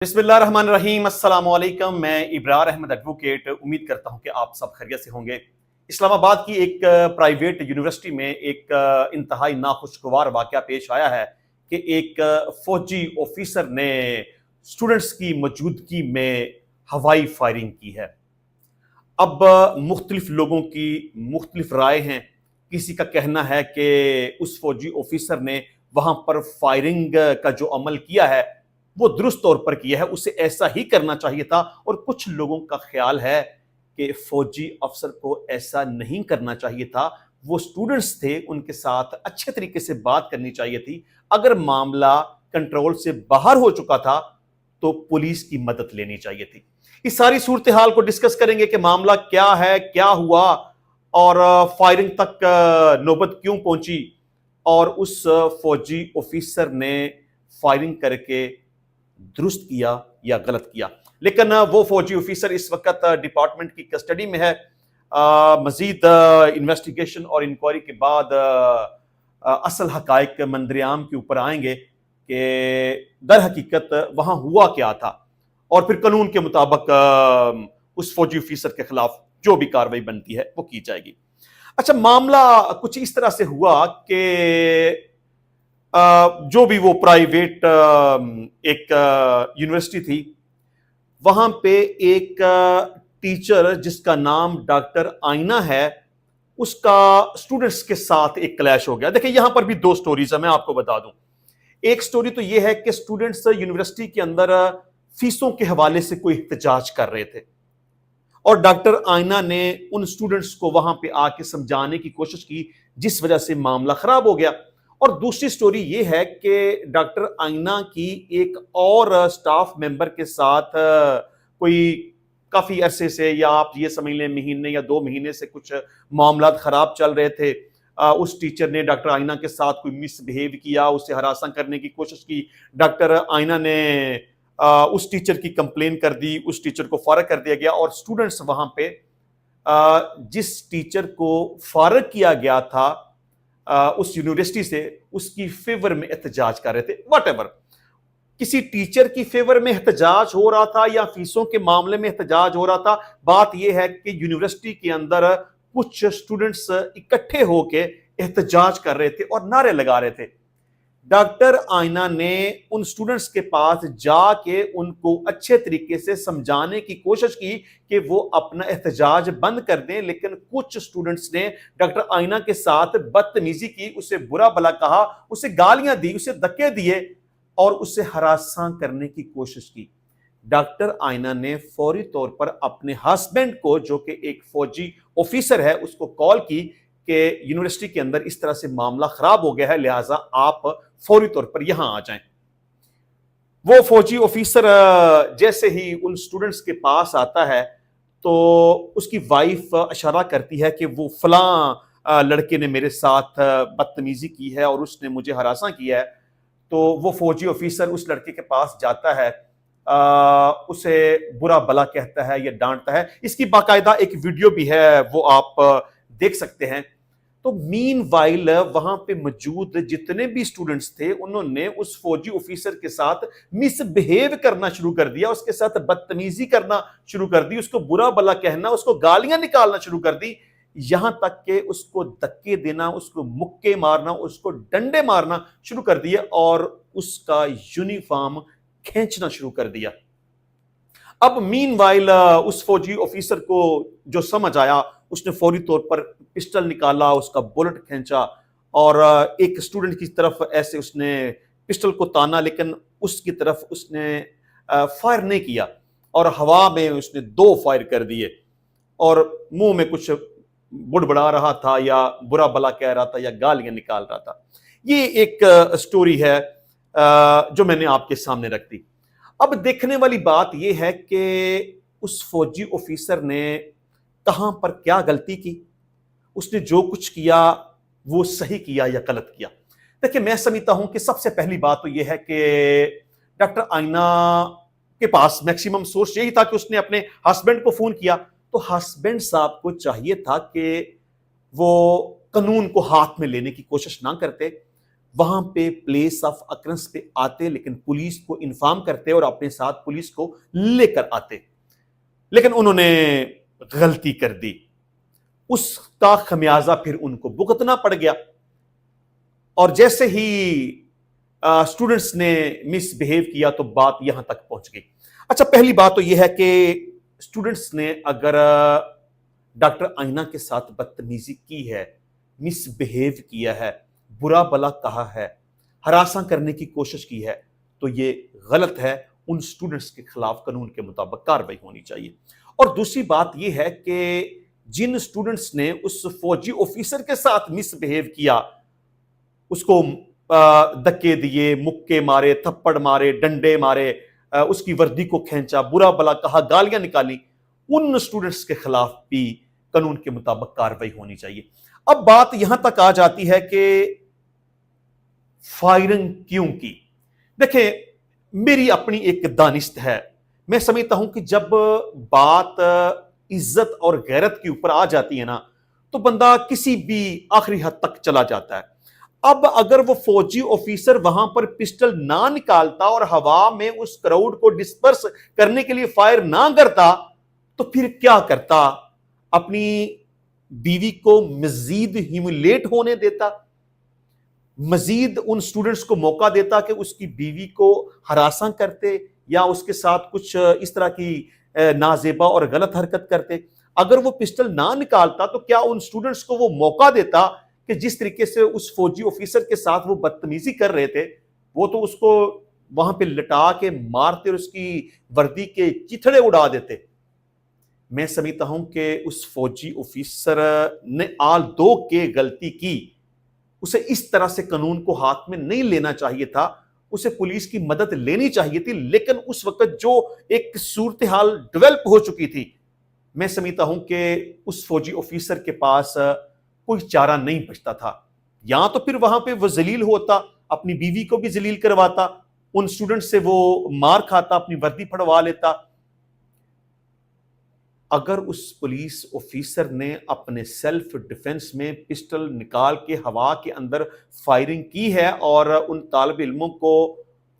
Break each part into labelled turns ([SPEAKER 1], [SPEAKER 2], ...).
[SPEAKER 1] बिस्मिल्लाहिर्रहमानिर्रहीम अस्सलाम वालेकुम। मैं इब्रार अहमद एडवोकेट उम्मीद करता हूं कि आप सब खैरियत से होंगे। इस्लामाबाद की एक प्राइवेट यूनिवर्सिटी में एक इंतहाई नाखुशगवार वाक़या पेश आया है कि एक फौजी ऑफिसर ने स्टूडेंट्स की मौजूदगी में हवाई फायरिंग की है। अब मुख्तलिफ लोगों की मुख्तलिफ राय हैं। किसी का कहना है कि उस फौजी ऑफिसर ने वहां पर फायरिंग का जो अमल किया है वो दुरुस्त तौर पर किया है, उसे ऐसा ही करना चाहिए था। और कुछ लोगों का ख्याल है कि फौजी अफसर को ऐसा नहीं करना चाहिए था। वो स्टूडेंट्स थे, उनके साथ अच्छे तरीके से बात करनी चाहिए थी। अगर मामला कंट्रोल से बाहर हो चुका था तो पुलिस की मदद लेनी चाहिए थी। इस सारी सूरत हाल को डिस्कस करेंगे कि मामला क्या है, क्या हुआ और फायरिंग तक नौबत क्यों पहुंची और उस फौजी ऑफिसर ने फायरिंग करके दुरुस्त किया या गलत किया। लेकिन वो फौजी ऑफिसर इस वक्त डिपार्टमेंट की कस्टडी में है। मजीद इन्वेस्टिगेशन और इंक्वायरी के बाद असल हकायक मंदरियाम के ऊपर आएंगे कि दर हकीकत वहां हुआ क्या था और फिर कानून के मुताबिक उस फौजी ऑफिसर के खिलाफ जो भी कार्रवाई बनती है वो की जाएगी। अच्छा, मामला कुछ इस तरह से हुआ कि जो भी वो प्राइवेट एक यूनिवर्सिटी थी, वहां पे एक टीचर जिसका नाम डॉक्टर आइना है, उसका स्टूडेंट्स के साथ एक क्लैश हो गया। देखिए, यहां पर भी दो स्टोरीज है, मैं आपको बता दूं। एक स्टोरी तो यह है कि स्टूडेंट्स यूनिवर्सिटी के अंदर फीसों के हवाले से कोई एहतजाज कर रहे थे और डॉक्टर आइना ने उन स्टूडेंट्स को वहां पे आके समझाने की कोशिश की, जिस वजह से मामला खराब हो गया। और दूसरी स्टोरी ये है कि डॉक्टर आइना की एक और स्टाफ मेंबर के साथ कोई काफी अरसे से, या आप ये समझ लें महीने या 2 महीने से कुछ मामला खराब चल रहे थे। उस टीचर ने डॉक्टर आइना के साथ कोई मिसबिहेव किया, उसे हरासा करने की कोशिश की। डॉक्टर आइना ने उस टीचर की कंप्लेन कर दी, उस टीचर को फारग कर दिया गया और स्टूडेंट्स वहां पे जिस टीचर को फारग किया गया था उस यूनिवर्सिटी से, उसकी फेवर में एहतजाज कर रहे थे। व्हाटएवर, किसी टीचर की फेवर में एहतजाज हो रहा था या फीसों के मामले में एहतजाज हो रहा था, बात यह है कि यूनिवर्सिटी के अंदर कुछ स्टूडेंट्स इकट्ठे होकर एहतजाज कर रहे थे और नारे लगा रहे थे। डॉक्टर आइना ने उन स्टूडेंट्स के पास जाके उनको अच्छे तरीके से समझाने की कोशिश की कि वो अपना एहतजाज बंद कर दें, लेकिन कुछ स्टूडेंट्स ने डॉक्टर आइना के साथ बदतमीजी की, उसे बुरा भला कहा, उसे गालियां दी, उसे धक्के दिए और उसे हरासा करने की कोशिश की। डॉक्टर आइना ने फौरी तौर पर अपने हस्बैंड को, जो कि एक फौजी ऑफिसर है, उसको कॉल की कि यूनिवर्सिटी के अंदर इस तरह से मामला खराब हो गया है, लिहाजा आप फौरी तौर पर यहां आ जाएं। वो फौजी ऑफिसर जैसे ही उन स्टूडेंट्स के पास आता है तो उसकी वाइफ इशारा करती है कि वो फलां लड़के ने मेरे साथ बदतमीजी की है और उसने मुझे हरासा किया है। तो वो फौजी ऑफिसर उस लड़के के पास जाता है, उसे बुरा भला कहता है या डांटता है। इसकी बाकायदा एक वीडियो भी है, वो आप देख सकते हैं। तो मीनवाइल वहां पे मौजूद जितने भी स्टूडेंट्स थे, उन्होंने उस फौजी ऑफिसर के साथ मिसबिहेव करना शुरू कर दिया, उसके साथ बदतमीजी करना शुरू कर दी, उसको बुरा भला कहना, उसको गालियां निकालना शुरू कर दी, यहां तक कि उसको धक्के देना, उसको मुक्के मारना, उसको डंडे मारना शुरू कर दिया और उसका यूनिफॉर्म खींचना शुरू कर दिया। अब मीनवाइल उस फौजी ऑफिसर को जो समझ आया, उसने फौरी तौर पर पिस्टल निकाला, उसका बुलेट खींचा और एक स्टूडेंट की तरफ ऐसे उसने पिस्टल को ताना, लेकिन उसकी तरफ उसने फायर नहीं किया और हवा में उसने 2 फायर कर दिए और मुंह में कुछ बुड़बड़ा रहा था या बुरा भला कह रहा था या गालियां निकाल रहा था। ये एक स्टोरी है जो मैंने आपके सामने रख दी। अब देखने वाली बात यह है कि उस फौजी ऑफिसर ने कहां पर क्या गलती की, उसने जो कुछ किया वो सही किया या गलत किया। देखिए, मैं समझता हूं कि सबसे पहली बात तो यह है कि डॉक्टर आइना के पास मैक्सिमम सोर्स यही था कि उसने अपने हस्बैंड को फोन किया, तो हस्बैंड साहब को चाहिए था कि वो कानून को हाथ में लेने की कोशिश ना करते, وہاں پہ پلیس آف اکرنس پہ آتے، لیکن پولیس کو انفارم کرتے اور اپنے ساتھ پولیس کو لے کر آتے، لیکن انہوں نے غلطی کر دی، اس کا خمیازہ پھر ان کو بھگتنا پڑ گیا۔ اور جیسے ہی اسٹوڈنٹس نے مس بہیو کیا تو بات یہاں تک پہنچ گئی۔ اچھا، پہلی بات تو یہ ہے کہ اسٹوڈنٹس نے اگر ڈاکٹر آئینہ کے ساتھ بدتمیزی کی ہے، مس بہیو کیا ہے، برا بلا کہا ہے، ہراساں کرنے کی کوشش کی ہے، تو یہ غلط ہے۔ ان اسٹوڈنٹس کے خلاف قانون کے مطابق کارروائی ہونی چاہیے۔ اور دوسری بات یہ ہے کہ جن اسٹوڈنٹس نے اس فوجی آفیسر کے ساتھ مس بہیو کیا، اس کو دھکے دیے، مکے مارے، تھپڑ مارے، ڈنڈے مارے، اس کی وردی کو کھینچا، برا بلا کہا، گالیاں نکالی، ان اسٹوڈنٹس کے خلاف بھی قانون کے مطابق کارروائی ہونی چاہیے۔ اب بات یہاں تک آ جاتی ہے کہ فائرنگ کیوں کی؟ دیکھیں، میری اپنی ایک دانست ہے، میں سمجھتا ہوں کہ جب بات عزت اور غیرت کے اوپر آ جاتی ہے نا، تو بندہ کسی بھی آخری حد تک چلا جاتا ہے۔ اب اگر وہ فوجی آفیسر وہاں پر پسٹل نہ نکالتا اور ہوا میں اس کراؤڈ کو ڈسپرس کرنے کے لیے فائر نہ کرتا، تو پھر کیا کرتا؟ اپنی بیوی کو مزید ہیوملیٹ ہونے دیتا، مزید ان سٹوڈنٹس کو موقع دیتا کہ اس کی بیوی کو ہراساں کرتے یا اس کے ساتھ کچھ اس طرح کی نازیبا اور غلط حرکت کرتے۔ اگر وہ پسٹل نہ نکالتا تو کیا ان سٹوڈنٹس کو وہ موقع دیتا کہ جس طریقے سے اس فوجی آفیسر کے ساتھ وہ بدتمیزی کر رہے تھے، وہ تو اس کو وہاں پہ لٹا کے مارتے اور اس کی وردی کے چتھڑے اڑا دیتے۔ میں سمجھتا ہوں کہ اس فوجی آفیسر نے آل دو کے غلطی کی، اسے اس طرح سے قانون کو ہاتھ میں نہیں لینا چاہیے تھا، اسے پولیس کی مدد لینی چاہیے تھی، لیکن اس وقت جو ایک صورتحال ڈیولپ ہو چکی تھی، میں سمجھتا ہوں کہ اس فوجی آفیسر کے پاس کوئی چارہ نہیں بچتا تھا۔ یا تو پھر وہاں پہ وہ ذلیل ہوتا، اپنی بیوی کو بھی ذلیل کرواتا، ان سٹوڈنٹ سے وہ مار کھاتا، اپنی وردی پھڑوا لیتا۔ اگر اس پولیس آفیسر نے اپنے سیلف ڈیفنس میں پسٹل نکال کے ہوا کے اندر فائرنگ کی ہے اور ان طالب علموں کو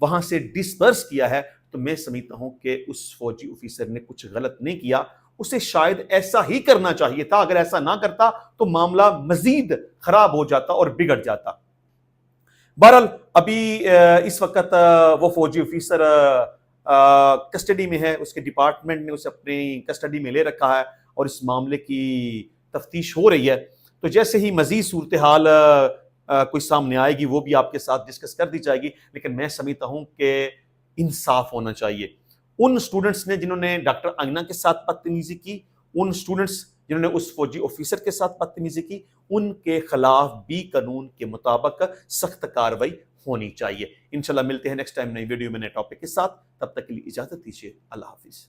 [SPEAKER 1] وہاں سے ڈسپرس کیا ہے، تو میں سمجھتا ہوں کہ اس فوجی آفیسر نے کچھ غلط نہیں کیا، اسے شاید ایسا ہی کرنا چاہیے تھا۔ اگر ایسا نہ کرتا تو معاملہ مزید خراب ہو جاتا اور بگڑ جاتا۔ بہرحال ابھی اس وقت وہ فوجی آفیسر کسٹڈی میں ہے، اس کے ڈپارٹمنٹ نے اسے اپنی کسٹڈی میں لے رکھا ہے اور اس معاملے کی تفتیش ہو رہی ہے۔ تو جیسے ہی مزید صورتحال کوئی سامنے آئے گی وہ بھی آپ کے ساتھ ڈسکس کر دی جائے گی، لیکن میں سمجھتا ہوں کہ انصاف ہونا چاہیے۔ ان سٹوڈنٹس نے جنہوں نے ڈاکٹر آئینہ کے ساتھ بدتمیزی کی، ان سٹوڈنٹس جنہوں نے اس فوجی آفیسر کے ساتھ بدتمیزی کی، ان کے خلاف بھی قانون کے مطابق سخت کارروائی ہونی چاہیے۔ انشاءاللہ ملتے ہیں نیکسٹ ٹائم نئی ویڈیو میں نئے ٹاپک کے ساتھ، تب تک کے لیے اجازت دیجیے، اللہ حافظ۔